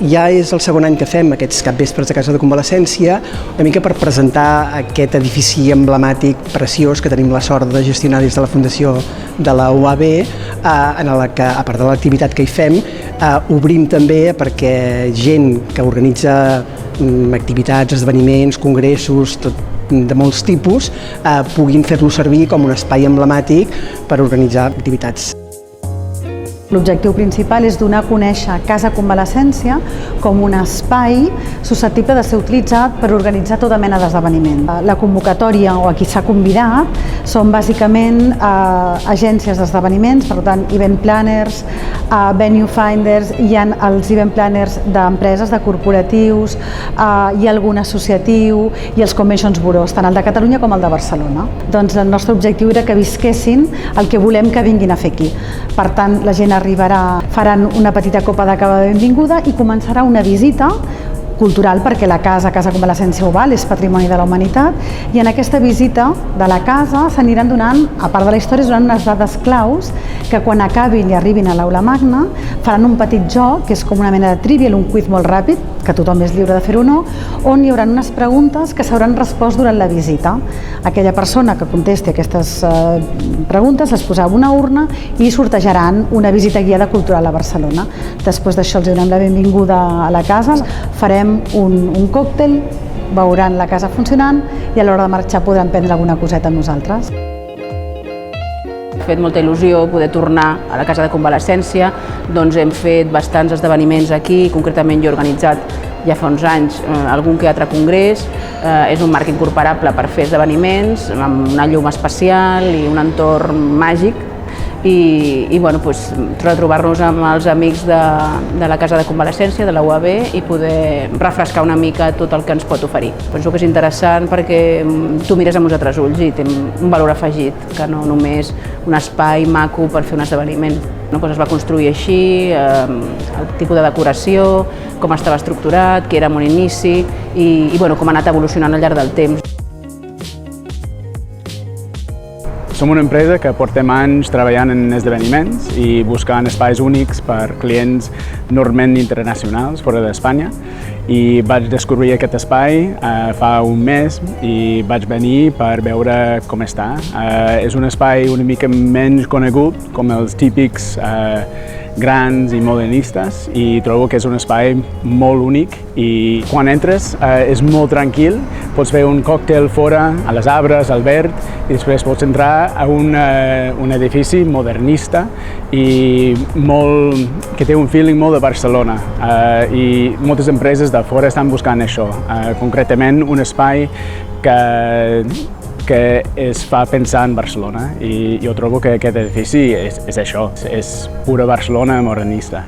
Ja és el segon any que fem aquests capvespres de casa de convalescència, una mica per presentar aquest edifici emblemàtic preciós que tenim la sort de gestionar des de la Fundació de la UAB, en la que, a part de l'activitat que hi fem, obrim també perquè gent que organitza activitats, esdeveniments, congressos, de molts tipus, puguin fer-lo servir com un espai emblemàtic per organitzar activitats. L'objectiu principal és donar a conèixer Casa Convalescència com un espai susceptible de ser utilitzat per organitzar tota mena d'esdeveniment. La convocatòria o a qui s'ha convidat són bàsicament agències d'esdeveniments, per tant, event planners, venue finders, hi ha els event planners d'empreses, de corporatius, hi ha algun associatiu i els conventions bureaus, tant el de Catalunya com el de Barcelona. Doncs el nostre objectiu era que visquessin el que volem que vinguin a fer aquí. Per tant, la gent arribarà, faran una petita copa de cava de benvinguda i començarà una visita cultural, perquè la Casa Convalescència Oval és Patrimoni de la Humanitat, i en aquesta visita de la casa s'aniran donant, a part de la història, donant unes dades claus que quan acabin i arribin a l'aula magna faran un petit joc, que és com una mena de trivial, un quiz molt ràpid, que tothom és lliure de fer-ho o no, on hi haurà unes preguntes que s'hauran respost durant la visita. Aquella persona que contesti aquestes preguntes les posarà en una urna i sortejaran una visita guiada cultural a Barcelona. Després d'això els donem la benvinguda a la casa, farem un còctel, veuran la casa funcionant i a l'hora de marxar podran prendre alguna coseta amb nosaltres. Ha fet molta il·lusió poder tornar a la Casa de Convalescència, doncs hem fet bastants esdeveniments aquí, concretament jo he organitzat ja fa uns anys algun que altre congrés, és un marc incorporable per fer esdeveniments, amb una llum especial i un entorn màgic, i bueno, retrobar-nos amb els amics de la Casa de Convalescència, de la UAB, i poder refrescar una mica tot el que ens pot oferir. Penso que és interessant perquè tu mires amb uns altres ulls i té un valor afegit, que no només un espai maco per fer un esdeveniment. Es va construir així, el tipus de decoració, com estava estructurat, que era en un inici i com ha anat evolucionant al llarg del temps. Som una empresa que portem anys treballant en esdeveniments i buscant espais únics per clients normalment internacionals fora d'Espanya, i vaig descobrir aquest espai fa un mes i vaig venir per veure com està. És un espai una mica menys conegut, com els típics grans i modernistes, i trobo que és un espai molt únic i quan entres és molt tranquil, pots fer un còctel fora, a les arbres, al verd, i després pots entrar a un edifici modernista i que té un feeling molt de Barcelona, i moltes empreses de fora estan buscant això, concretament un espai que es fa pensar en Barcelona, i jo trobo que aquest edifici és això, és pura Barcelona modernista.